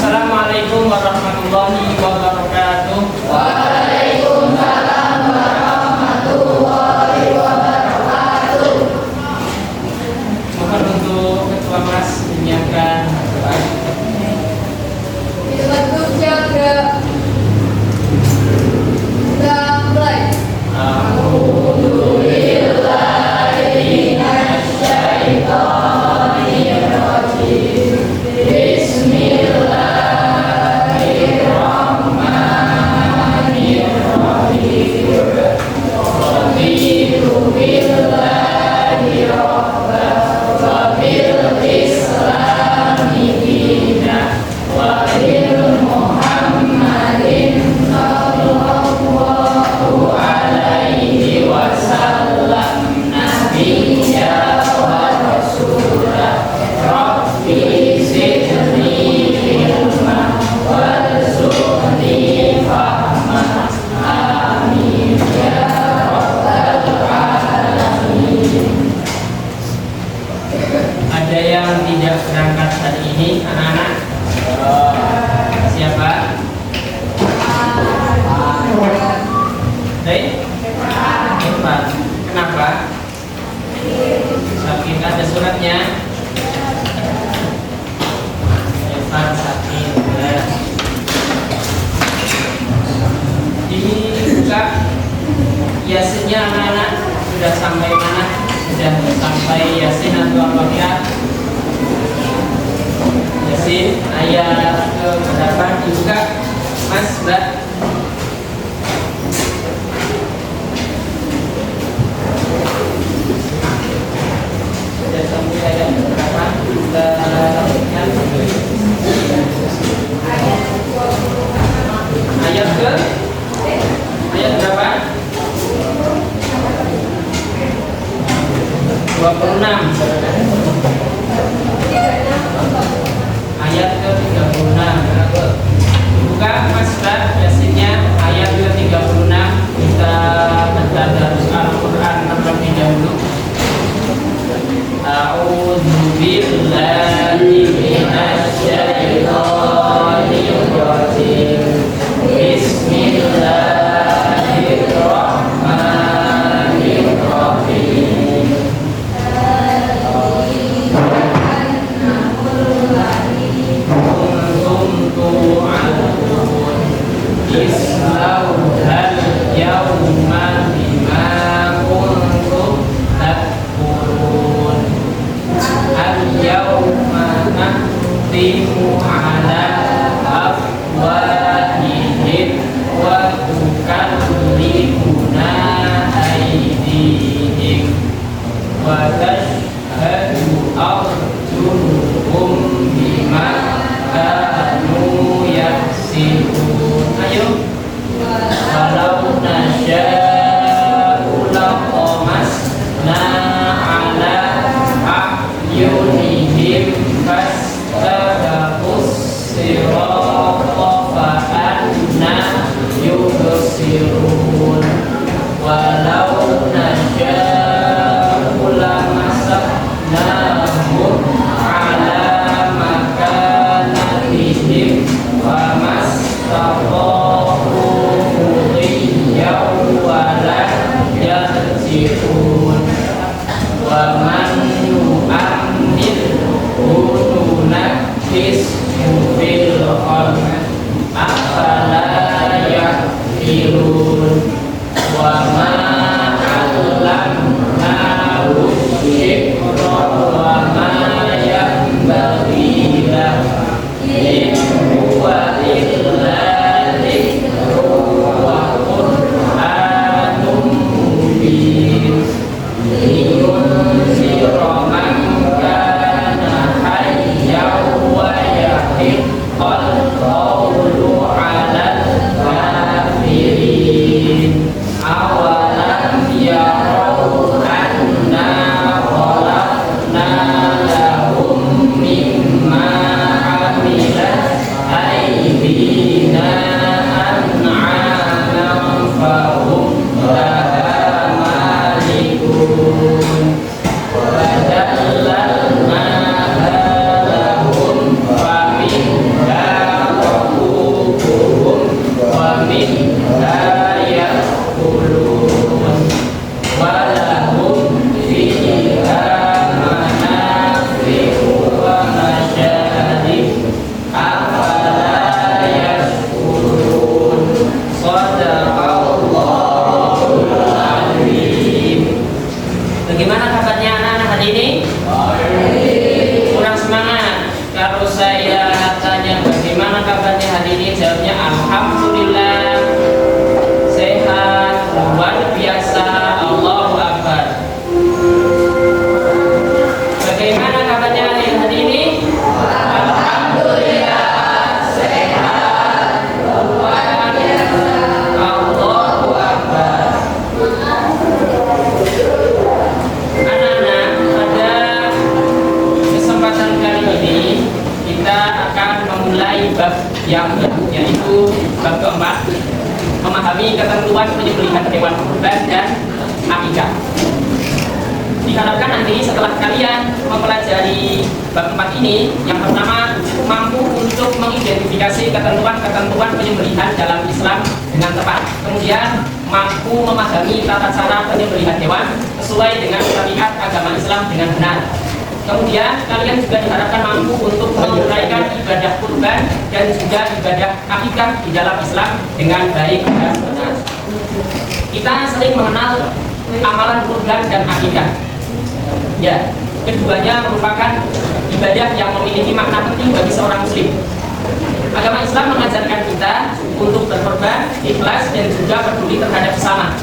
Assalamualaikum warahmatullahi wabarakatuh. Waalaikumsalam warahmatullahi wabarakatuh. Mohon untuk ketua kelas menyiapkan doa. Dibentuk jaga. Sudah mulai. Ada yang tidak berangkat hari ini, anak-anak? Siapa? Baik? Empat. Kenapa? Sakit. Ada suratnya? Empat sakit. Dibuka Yasinnya, anak-anak. Sudah sampai mana? Sudah sampai Yasin atau Al-Baqarah? Yasin ayat ke berapa dibuka, Mas, Mbak? Sudah sampai ayat ke berapa? Ayat berapa? 26. Ayat ke-36. Buka Mas Mbak Yasinnya ayat ke-36. Kita tadarus Al-Qur'an terlebih dahulu. A'udzu billahi minasy syaithanir rajim. Bismillahirrahmanirrahim. Islauhal yawma bima kuntum takfurun. Al-yawma nakhtimu ala afwahihim wa tukallimuna aydihim wa tashhadu arjuluhum bima kanu yaksibun. Ayo. Walau nasya'u laqamasna ala a'yunihim fastabaqus sirata fa'anna yubsirun. Walau nasya'u lamasaknahum ala makanatihim wa mastaqamu wala yarji'un. Wa man nu'ammirhu nunakkishu fil khalq afala ya'qilun. Wa ma 'allamnahu syikra wa ma yanbaghi lahu in huwa illa liyunzira man kana hayyan wa yahiqqal qawlu 'alal kafirin. Awalam yarau anna khalaqna lahum mimma 'amilat aydina an'aman fahum laha malikun. Wa mulai bab yang yaitu bab keempat, memahami ketentuan penyembelihan hewan kurban dan akikah. Diharapkan nanti setelah kalian mempelajari bab 4 ini, yang pertama mampu untuk mengidentifikasi ketentuan-ketentuan penyembelihan dalam Islam dengan tepat. Kemudian mampu memahami tata cara penyembelihan hewan sesuai dengan syariat agama Islam dengan benar. Kemudian kalian juga diharapkan mampu untuk menyelesaikan ibadah kurban dan juga ibadah akikah di dalam Islam dengan baik dan benar. Kita sering mengenal amalan kurban dan akikah. Ya, keduanya merupakan ibadah yang memiliki makna penting bagi seorang muslim. Agama Islam mengajarkan kita untuk berkorban, ikhlas, dan juga peduli terhadap sesama.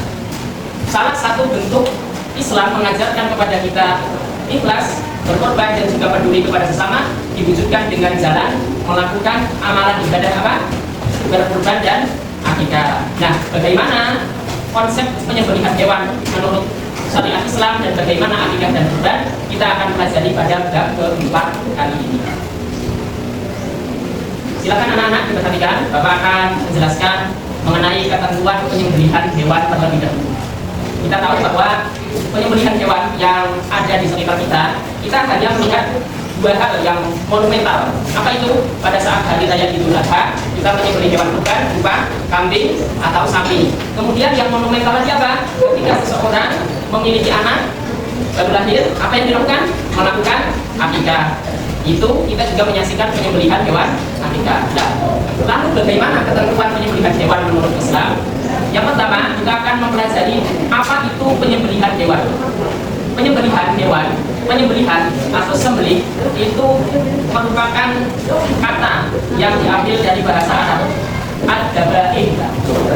Salah satu bentuk Islam mengajarkan kepada kita ikhlas, berkorban, dan juga peduli kepada sesama diwujudkan dengan jalan melakukan amalan ibadah apa? Berkorban dan akikah. Nah, bagaimana konsep penyembelihan hewan menurut syariat Islam dan bagaimana akikah dan kurban kita akan pelajari pada bab keempat kali ini. Silakan anak-anak diperhatikan, Bapak akan menjelaskan mengenai ketentuan penyembelihan hewan terlebih dahulu. Kita tahu bahwa penyembelihan hewan yang ada di sekitar kita hanya melihat dua hal yang monumental. Apa itu? Pada saat hari raya Idul Adha, kita menyembelih hewan kurban berupa kambing atau sapi. Kemudian yang monumental lagi apa? Ketika seseorang memiliki anak baru lahir, apa yang dilakukan? Melakukan akikah. Itu kita juga menyaksikan penyembelihan hewan akikah. Nah, lalu bagaimana ketentuan penyembelihan hewan menurut Islam? Yang pertama, kita akan mempelajari apa itu penyembelihan hewan. Penyembelihan atau sembelih itu merupakan kata yang diambil dari bahasa Arab. Ad-dabaih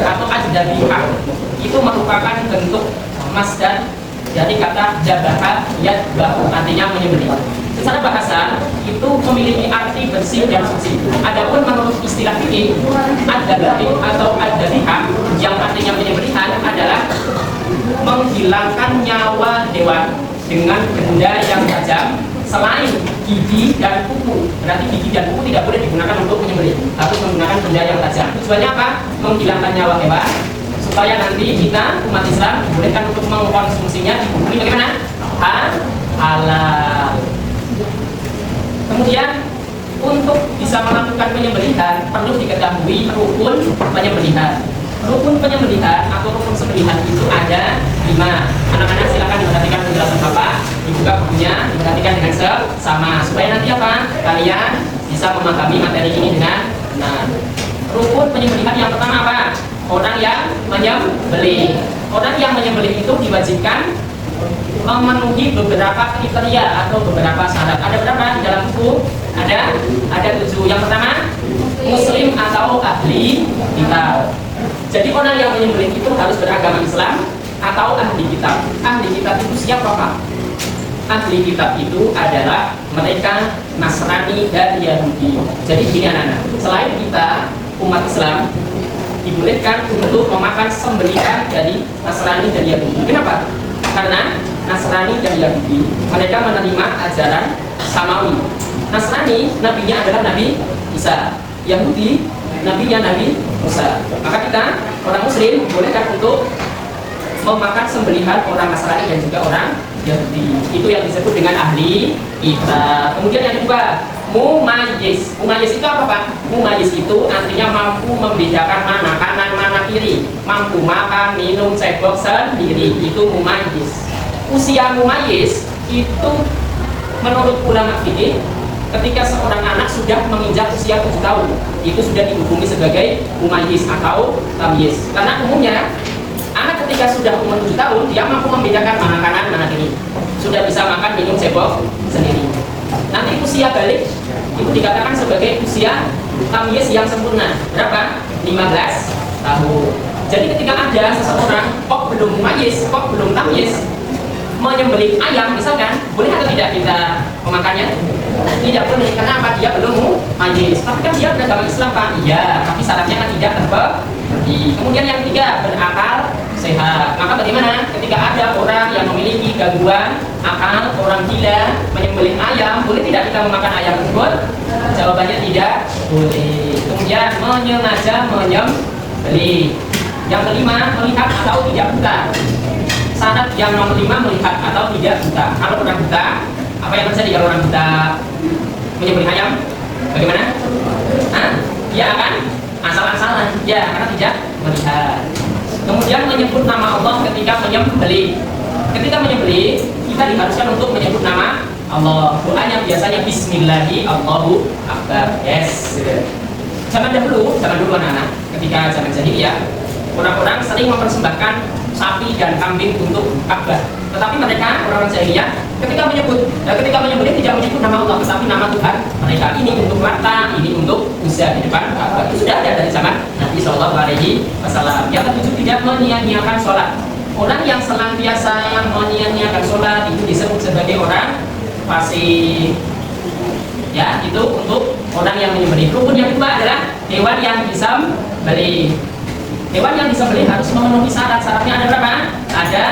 atau ad-dabihah itu merupakan bentuk masdar dari kata jabaha yadbahu, artinya menyembelih. Secara bahasa itu memiliki arti bersih dan suci. Adapun menurut istilah fikih, ad-dabaih atau ad-dabihah yang artinya penyembelihan adalah menghilangkan nyawa hewan dengan benda yang tajam selain gigi dan kuku. Berarti gigi dan kuku tidak boleh digunakan untuk menyembelih, harus menggunakan benda yang tajam. Tujuannya apa? Menghilangkan nyawa hewan supaya nanti kita umat Islam dibolehkan untuk mengkonsumsinya di bumi bagaimana? Halal. Kemudian untuk bisa melakukan penyembelihan perlu diketahui rukun penyembelihan. Rukun penyembelihan atau rukun sembelihan itu ada 5. Anak-anak silakan diperhatikan penjelasan Bapak, dibuka bukunya, diperhatikan dengan sama supaya nanti apa? Kalian bisa memahami materi ini dengan benar. Rukun penyembelihan yang pertama apa? Orang yang menyembelih. Orang yang menyembelih itu diwajibkan memenuhi beberapa kriteria atau beberapa syarat. Ada berapa di dalam buku? Ada 7. Yang pertama, muslim atau ahli kitab. Jadi orang yang menyembelih itu harus beragama Islam atau ahli kitab. Ahli kitab itu siapa? Ahli kitab itu adalah mereka Nasrani dan Yahudi. Jadi gini anak-anak, selain kita umat Islam dibolehkan untuk memakan sembelihan dari Nasrani dan Yahudi. Kenapa? Karena Nasrani dan Yahudi mereka menerima ajaran Samawi. Nasrani nabinya adalah Nabi Isa, Yahudi nabinya Nabi Musa. Maka kita orang Muslim bolehkan untuk memakan sembelihan orang Nasrani dan juga orang Yahudi. Itu yang disebut dengan ahli kitab. Kemudian yang kedua, mumayyiz. Mumayyiz itu apa Pak? Mumayyiz itu artinya mampu membedakan mana kanan mana kiri, mampu makan, minum, cebok sendiri. Itu mumayyiz. Usia mumayyiz itu menurut ulama fikih ketika seorang anak sudah menginjak usia 7 tahun itu sudah dihukumi sebagai mumayyiz atau tamyiz. Karena umumnya anak ketika sudah umur 7 tahun dia mampu membedakan mana kanan mana kiri, sudah bisa makan, minum, cebok sendiri. Nanti usia balik itu dikatakan sebagai usia tamyiz yang sempurna. Berapa? 15 tahun. Jadi ketika ada seseorang kok belum mumayyiz, kok belum tamyiz, menyembelih ayam misalkan, boleh atau tidak kita memakannya? Tidak boleh. Kenapa? Dia belum mumayyiz. Tapi kan dia beragama Islam Pak. Iya, tapi syaratnya kan tidak terbagi. Kemudian yang ketiga, berakal sehat. Maka bagaimana ketika ada orang yang memiliki gangguan akal, orang gila menyembelih ayam, boleh tidak kita memakan ayam tersebut? Jawabannya tidak boleh. Kemudian menyengaja menyembelih. Yang kelima, melihat atau tidak buta. Syarat yang nomor 5, melihat atau tidak buta. Kalau orang buta, apa yang terjadi kalau orang buta menyembelih ayam? Bagaimana? Ya kan? Asal-asalan. Ya, karena tidak melihat. Kemudian menyebut nama Allah ketika menyembelih. Ketika menyembelih, kita diharuskan untuk menyebut nama Allah. Doanya biasanya Bismillahi Allahu Akbar. Yes. Zaman dulu anak-anak, ketika zaman jahiliyah, orang-orang sering mempersembahkan sapi dan kambing untuk Ka'bah. Tetapi mereka orang-orang jahiliyah ketika menyembelih tidak menyebut nama Allah, tetapi nama Tuhan mereka. Ini untuk Lata, ini untuk Uzza di depan Ka'bah. Itu sudah ada dari zaman Nabi Shallallahu Alaihi Wasallam. Yang ketujuh, tidak menyia-nyiakan sholat. Orang yang senantiasa yang menyia-nyiakan sholat itu disebut sebagai orang fasik. Ya, itu untuk orang yang menyembelih. Rukun yang kedua adalah hewan yang disembelih. Hewan yang disembelih harus memenuhi syarat. Syaratnya ada berapa? Ada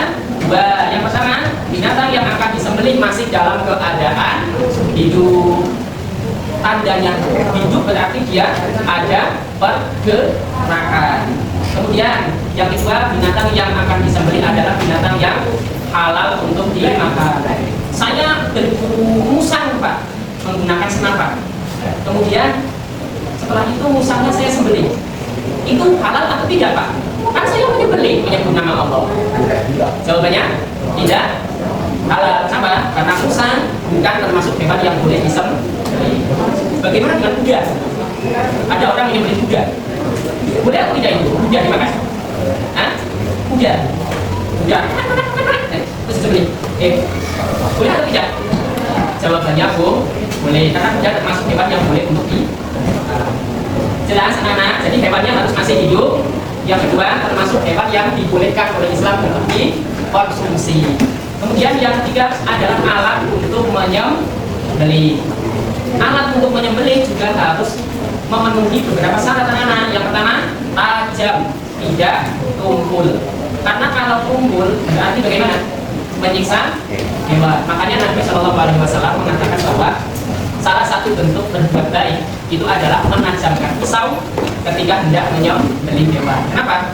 2. Yang pertama, binatang yang akan disembelih masih dalam keadaan hidup. Tandanya hidup berarti dia ada pergerakan. Kemudian yang kedua, binatang yang akan disembelih adalah binatang yang halal untuk dimakan. Saya berburu musang, Pak, menggunakan senapan. Kemudian setelah itu musangnya saya sembelih. Itu halal atau tidak, Pak? Kan saya menyembelih menyebut nama Allah. Jawabannya tidak halal. Kenapa? Karena musang bukan termasuk hewan yang boleh disembelih. Bagaimana dengan kuda? Ada orang menyembelih kuda. Boleh atau tidak itu? Kuda dimakan? Kuda. Terus disembelih. Boleh atau tidak? Jawabannya boleh, karena kuda termasuk hewan yang boleh untuk di jelas anak-anak. Jadi hewannya harus masih hidup. Yang kedua, termasuk hewan yang dibolehkan oleh Islam untuk dikonsumsi. Kemudian yang ketiga adalah alat untuk menyembelih. Alat untuk menyembelih juga harus memenuhi beberapa syarat anak-anak. Yang pertama, tajam, tidak tumpul. Karena kalau tumpul berarti bagaimana? Menyiksa hewan. Makanya Nabi Shallallahu Alaihi Wasallam mengatakan bahwa salah satu bentuk berbuat baik itu adalah menajamkan pisau ketika hendak menyembelih hewan. Kenapa?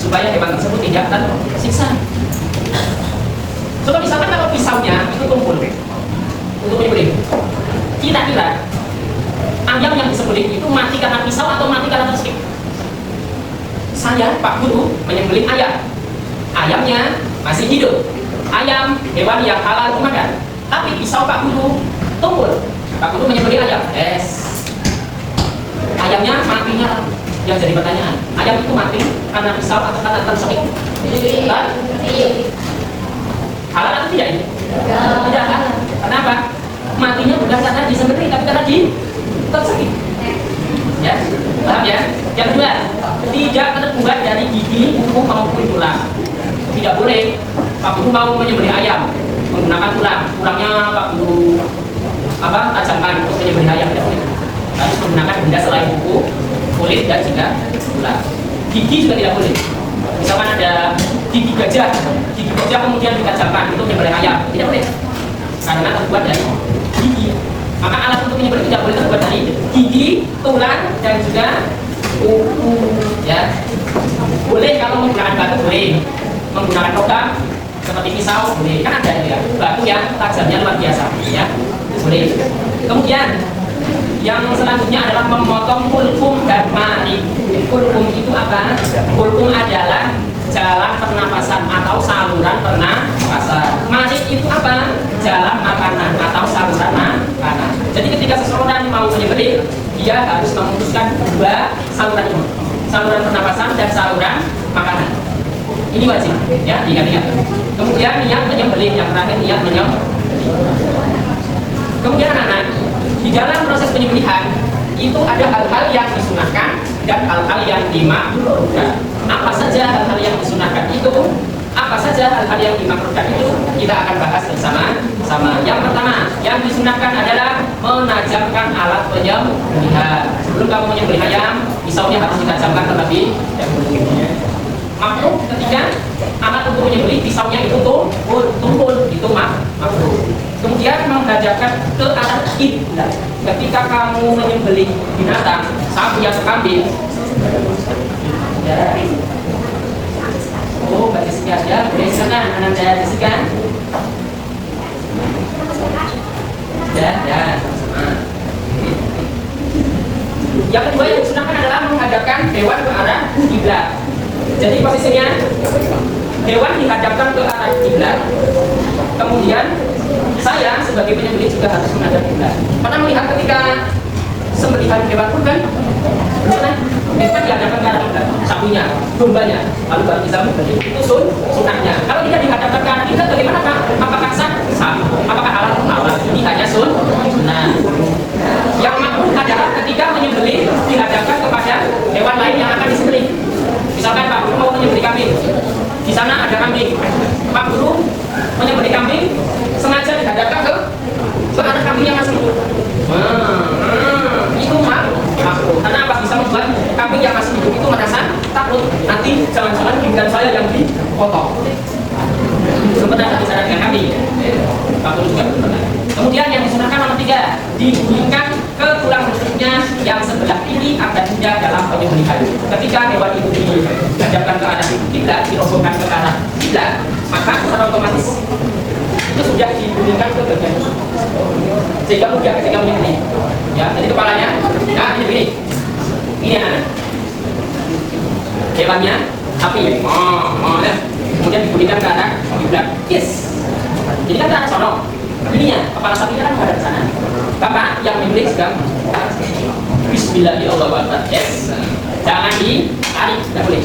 Supaya hewan tersebut tidak tersiksa. Coba misalkan kalau pisaunya itu tumpul untuk menyembelih, kira-kira ayam yang disembelih itu mati karena pisau atau mati karena tersiksa? Saya, Pak Guru, menyembelih ayam. Ayamnya masih hidup. Ayam hewan yang halal dimakan. Tapi pisau Pak Guru tumpul. Pak Guru menyembelih ayam. Ayamnya matinya. Yang jadi pertanyaan, ayam itu mati karena pisau atau karena tersiksa? Halal atau tidak ini? Tidak halal. Kenapa? Matinya bukan karena disembelih, tapi karena tersiksa. Ya, paham ya? Yang kedua, tidak terbuat dari gigi, kuku maupun tulang. Tidak boleh. Pak Guru mau menyembelih ayam menggunakan tulang. Tulangnya Pak Guru tajamkan untuk menyembelih ayam, tidak boleh. Harus menggunakan benda selain kuku, kulit, dan juga tulang. Gigi juga tidak boleh. Misalkan ada gigi gajah kemudian ditajamkan untuk menyembelih ayam, tidak boleh. Karena terbuat dari gigi. Maka alat untuk menyembelih tidak boleh terbuat dari gigi, tulang, dan juga kuku. Ya, boleh kalau menggunakan batu, boleh. Menggunakan logam seperti pisau, boleh. Kan ada ya batu yang tajamnya luar biasa, ya, boleh. Kemudian yang selanjutnya adalah memotong kulkum dan mari. Kulkum itu apa? Kulkum adalah jalan pernapasan atau saluran pernapasan. Mari itu apa? Jalan makanan atau saluran makanan. Jadi ketika seseorang mau menyembelih, dia harus memutuskan 2 saluran ini, saluran pernapasan dan saluran makanan. Ini wajib, ya, diingat-ingat. Kemudian niat menyembelih, yang terakhir niat menyembelih. Kemudian anak, di dalam proses penyembelihan itu ada hal-hal yang disunahkan dan hal-hal yang dimakruhkan. Apa saja hal-hal yang disunahkan itu? Apa saja hal-hal yang dimakruhkan itu? Kita akan bahas bersama-sama. Yang pertama, yang disunahkan adalah menajamkan alat penyembelihan. Sebelum kamu menyembelih ayam, pisaunya harus ditajamkan terlebih dahulu. Makruh ketiga, alat untuk menyembelih pisaunya itu tumpul, itu makruh. Kemudian menghadapkan ke arah kiblat. Ketika kamu menyembelih binatang, sapi atau kambing, ya. Oh, Mbak Jessica ada, boleh silakan Ananda Jessica. Ya, sama. Yang kedua yang disunahkan adalah menghadapkan hewan ke arah kiblat. Jadi posisinya hewan dihadapkan ke arah kiblat. Kemudian saya sebagai penyembelih juga harus menghadap kiblat. Pernah melihat ketika sembelihan hewan kurban, hewan dihadapkan ke arah kiblat, sapinya, dombanya, lalu baru bisa menyembelih. Itu sunahnya. Kalau tidak dihadapkan ke arah kiblat, bagaimana Pak? Apakah sah? Sah. Apakah halal? Halal. Ini hanya sunnah. Yang makruh adalah ketika menyembelih dihadapkan kepada hewan lain yang akan disembelih. Misalkan Pak Guru mau menyembelih kambing, di sana ada kambing. Pak Guru menyembelih kambing sengaja dihadapkan ke arah kambing yang masih hidup. Itu makruh. Karena apa? Bisa membuat kambing yang masih hidup itu merasa takut. Nanti jangan-jangan giliran saya yang dipotong. Sebenarnya di sana dengan kambing. Pak Guru juga pernah. Kemudian yang disunahkan nomor 3, dibunyikan ke tulang rusuknya yang sebelah kiri agar tidak dalam penyembelihan. Ketika hewan itu dihadapkan ke arah kiblat, dirobohkan ke arah kiblat, maka secara otomatis itu sudah dibunyikan ke bagian rusuk, sehingga mudah ketika menyembelih. Ya, jadi kepalanya, nah ini anak. Hewannya sapi, ya. Kemudian dibunyikan ke arah kiblat. Yes. Jadi kan ke arah sono. Ininya, kepala sapinya kan ada di sana. Bapak yang menyembelih sedang Bismillahirrahmanirrahim. Yes. Jangan ditarik, tidak boleh.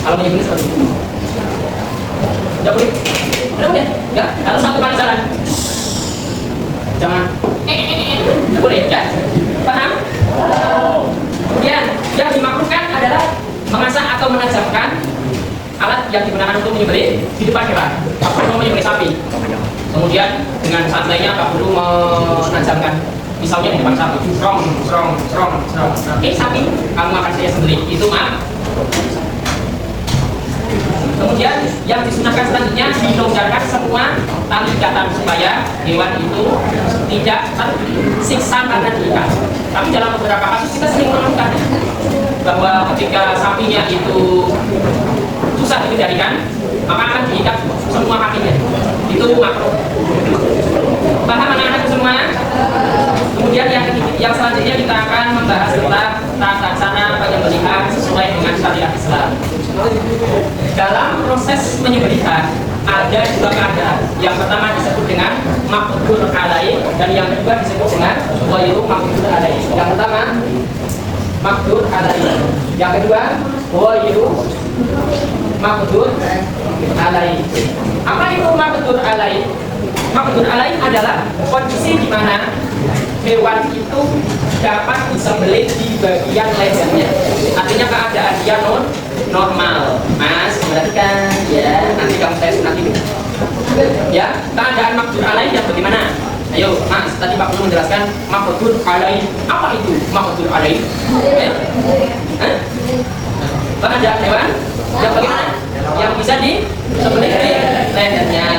Kalau menyembelih seperti itu, tidak boleh. Tidak boleh. Ya, harus satu kali jalan. Jangan. Tidak boleh. Ya. Paham? Kemudian yang dimakruhkan adalah mengasah atau menajamkan alat yang digunakan untuk menyembelih di depan hewan. Pak Guru mau menyembelih sapi, kemudian dengan santainya Pak Guru menajamkan pisaunya di depan sapi. Strong. Sapi, kamu akan saya sembelih. Itu Kemudian yang disunahkan selanjutnya dilonggarkan semua tali ikatan supaya hewan itu tidak tersiksa karena diikat. Tapi dalam beberapa kasus kita sering menemukan bahwa ketika sapinya itu susah dikendalikan, maka akan diikat semua kakinya. Itu makruh. Paham anak-anak semua? Kemudian yang selanjutnya kita akan membahas tentang tata cara penyembelihan sesuai dengan syariat Islam. Dalam proses penyembelihan ada dua keadaan. Yang pertama disebut dengan maqdur alaihi dan yang kedua disebut dengan ghairu maqdur alaihi. Yang pertama maqdur alaihi. Yang kedua ghairu maqdur alaihi. Apa itu maqdur alaihi? Maqdur alaihi adalah kondisi di mana hewan itu dapat disembelih di bagian lehernya. Artinya keadaan dia normal. Mas, perhatikan ya, nanti kamu saya sunat ini. Ya, keadaan maqdur alaihi yang bagaimana? Ayo, Mas, tadi Pak Guru menjelaskan maqdur alaihi. Apa itu maqdur alaihi? Keadaan hewan yang bagaimana? Yang bisa disembelih di lehernya.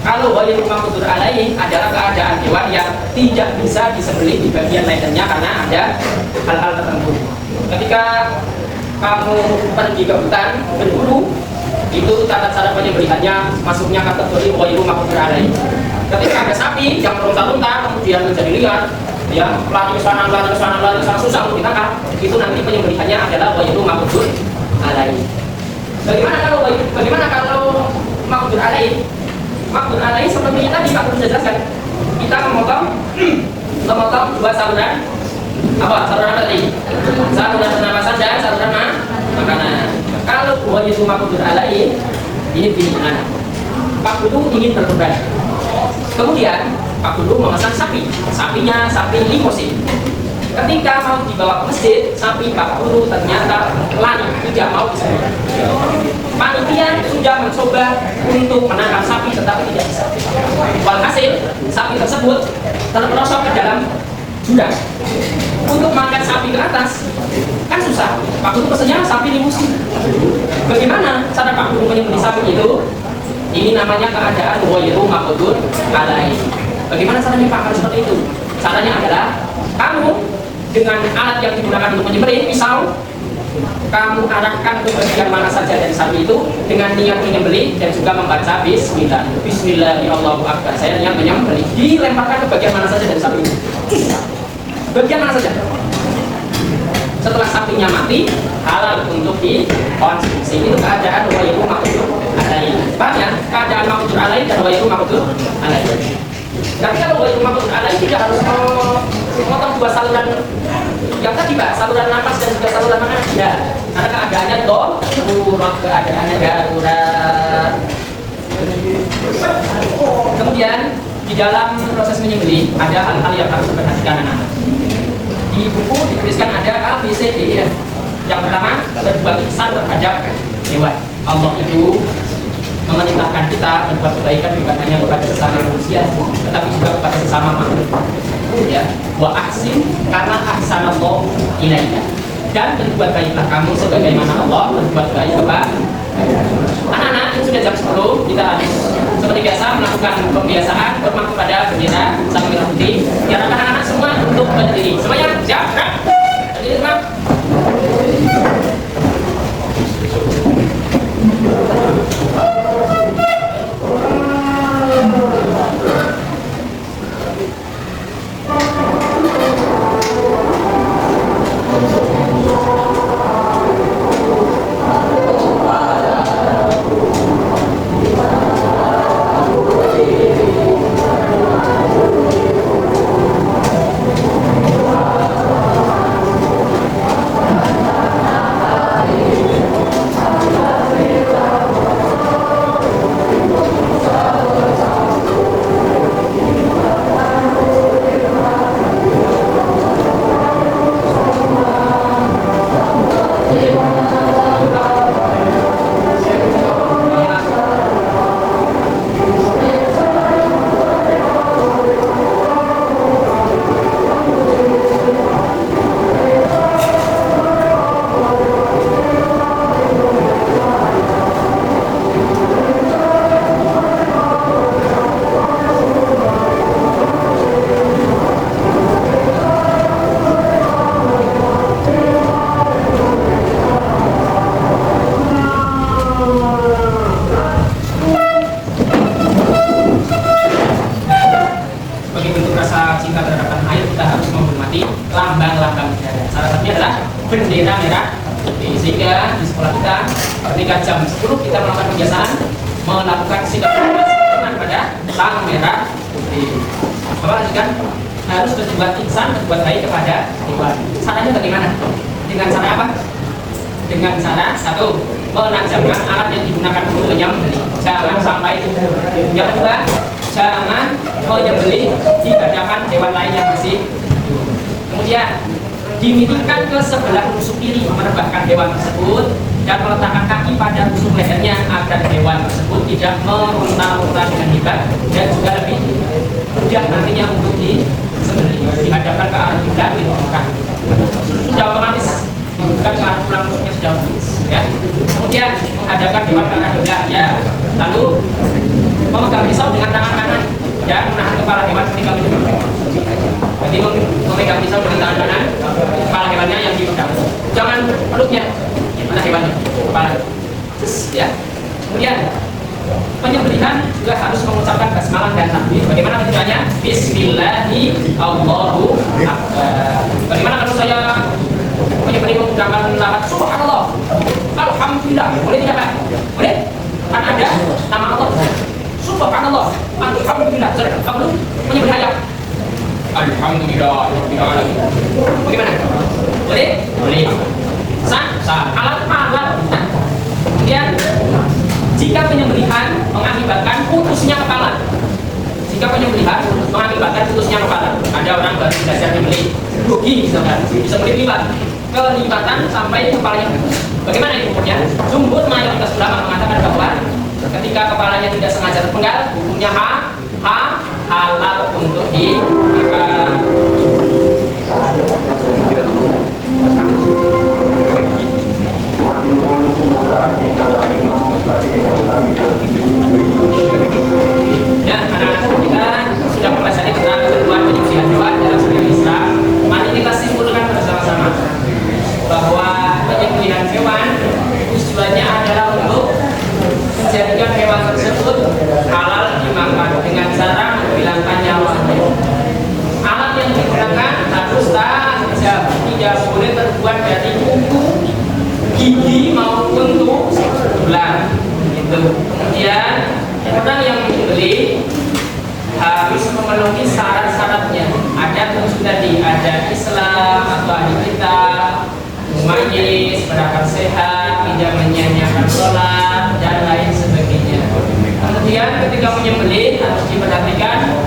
Kalau ghairu maqdur alaihi adalah keadaan hewan yang tidak bisa disembelih di bagian lehernya karena ada hal-hal tertentu. Ketika kamu pergi ke hutan berburu, itu tata cara penyembelihannya masuknya kategori ghairu maqdur alaihi. Ketika ada sapi yang meronta-ronta kemudian menjadi liar, ya lari ke sana susah untuk ditangkap, itu nanti penyembelihannya adalah ghairu maqdur alaihi. Bagaimana kalau maqdur alaihi? Maqdur alaihi seperti tadi Pak Guru jelaskan. Kita memotong dua saluran. Apa? Saluran tadi? Saluran pernapasan dan saluran makanan. Kalau dua itu maqdur alaihi, ini pilihan. Pak Guru ingin berkurban. Kemudian Pak Guru memesan sapi. Sapinya sapi limosin. Ketika mau dibawa ke masjid, sapi Pak Guru ternyata lari, tidak mau disembelih. Panitia sudah mencoba untuk menangkap sapi tetapi tidak bisa. Walhasil sapi tersebut terperosok ke dalam jurang. Untuk mengangkat sapi ke atas kan susah. Pak Guru pesennya sapi limusin. Bagaimana cara Pak Guru menyembelih sapi itu? Ini namanya keadaan ghairu maqdur alaih. Bagaimana caranya Pak harus seperti itu? Caranya adalah kamu dengan alat yang digunakan untuk menyembelih, pisau, kamu arahkan ke bagian mana saja dari sapi itu dengan niat menyembelih dan juga membaca Bismillah. Bismillahirrahmanirrahim. Akbar. Saya niat menyembelih. Dilemparkan ke bagian mana saja dari sapi itu. Bagian mana saja. Setelah sapinya mati, halal untuk dikonsumsi. Itu keadaan ghairu maqdur alaih. Paham ya? Keadaan maqdur alaih dan ghairu maqdur alaih. Tapi kalau ghairu maqdur alaih tidak harus memotong dua saluran yang tadi Pak, saluran nafas dan juga saluran makanan. Ya, karena keadaannya darurat, keadaannya darurat. Kemudian di dalam proses menyembelih ada hal-hal yang harus diperhatikan anak-anak. Di buku dituliskan ada A, B, C, D, E. Yang pertama, berbuat ihsan terhadap hewan. Allah itu memerintahkan kita berbuat kebaikan bukan hanya kepada sesama manusia, tetapi juga kepada sesama makhluk. Ya, wa ahsin karena ahsanallahu ilaika. Dan berbuat baiklah kamu sebagaimana Allah berbuat baik kepada anak-anak. Itu sudah jam 10, kita harus seperti biasa melakukan pembiasaan bermakna pada bendera sambil berhenti. Diarahkan anak-anak semua untuk berdiri. Semuanya siap? Berdiri semua. Bendera merah putih. Sehingga di sekolah kita ketika jam 10 kita melakukan kebiasaan melakukan sikap berkenan pada sang merah putih. Bapak lanjutkan, harus berbuat ihsan, berbuat baik kepada hewan. Caranya bagaimana? Dengan cara apa? Dengan cara satu, menajamkan alat yang digunakan untuk menyembelih. Jangan sampai yang kedua, jangan menyembelih di hadapan hewan lain yang masih hidup. Kemudian dimiringkan ke sebelah rusuk kiri, merebahkan hewan tersebut dan meletakkan kaki pada rusuk lehernya agar hewan tersebut tidak meronta-ronta dengan hebat dan juga lebih mudah nantinya untuk disembelih. Dihadapkan ke arah kiblat, dibuka. Sudah otomatis bukan ke arah tulang rusuknya sudah otomatis. Ya. Kemudian menghadapkan hewan ke arah kiblat. Ya. Lalu memegang pisau dengan tangan kanan dan menahan kepala hewan ketika menyembelih. Jadi memegang pisau dengan tangan kanan, kepala hewannya yang dipegang. Jangan perutnya, mana hewannya, kepala. Ya. Kemudian penyembelihan juga harus mengucapkan basmalah dan takbir. Bagaimana caranya? Bismillahirrahmanirrahim. Allahu Akbar. Bagaimana kalau saya menyembelih menggunakan lafaz Subhanallah, Alhamdulillah? Boleh tidak Pak? Boleh? Kan ada nama Allah. Subhanallah, Alhamdulillah. Kamu menyembelih ayam. Alhamdulillah. Bagaimana? Boleh? Boleh. Sah? Sah. Alat. Kemudian jika penyembelihan mengakibatkan putusnya kepala, ada orang baru belajar menyembelih grogi misalkan, bisa lipat kelipatan sampai kepalanya putus. Bagaimana ini hukumnya? Jumhur mayoritas ulama mengatakan bahwa ketika kepalanya tidak sengaja terpenggal, hukumnya halal untuk dimakan. tidak boleh terbuat dari kuku, gigi maupun tulang. Gitu. Kemudian orang yang menyembelih harus memenuhi syarat-syaratnya. Ada tujuh tadi, ada Islam atau ahli kitab, mumayyiz, berakal sehat, tidak menyanyiakan sholat, dan lain sebagainya. Kemudian ketika menyembelih harus diperhatikan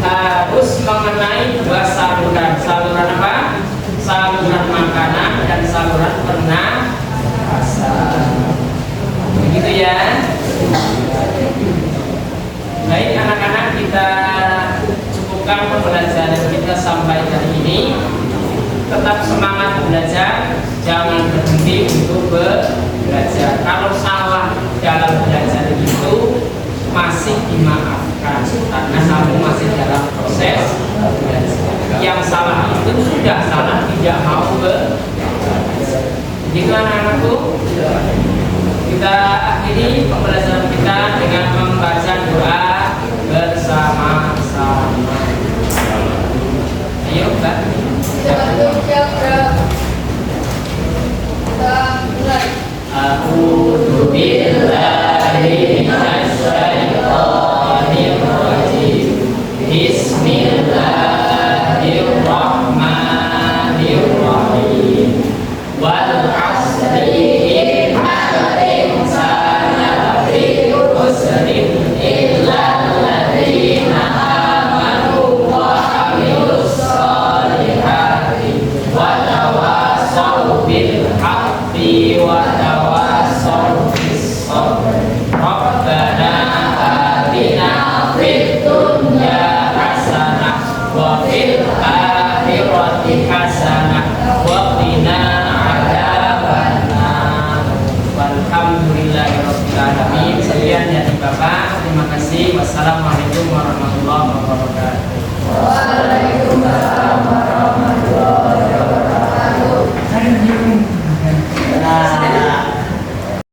harus mengenai dua saluran. Saluran apa? Saluran makanan dan saluran pernafasan. Begitu ya. Baik anak-anak, kita cukupkan pembelajaran kita sampai hari ini. Tetap semangat belajar, jangan berhenti untuk belajar. Kalau salah dalam belajar itu masih dimaafkan karena kamu masih dalam proses belajar. Yang salah itu sudah salah, tidak mau belajar. Begitu anak-anakku. Kita akhiri pembelajaran kita dengan membaca doa bersama-sama. Ayo, Mbak. Satu jam. Kita mulai. A'udzu billahi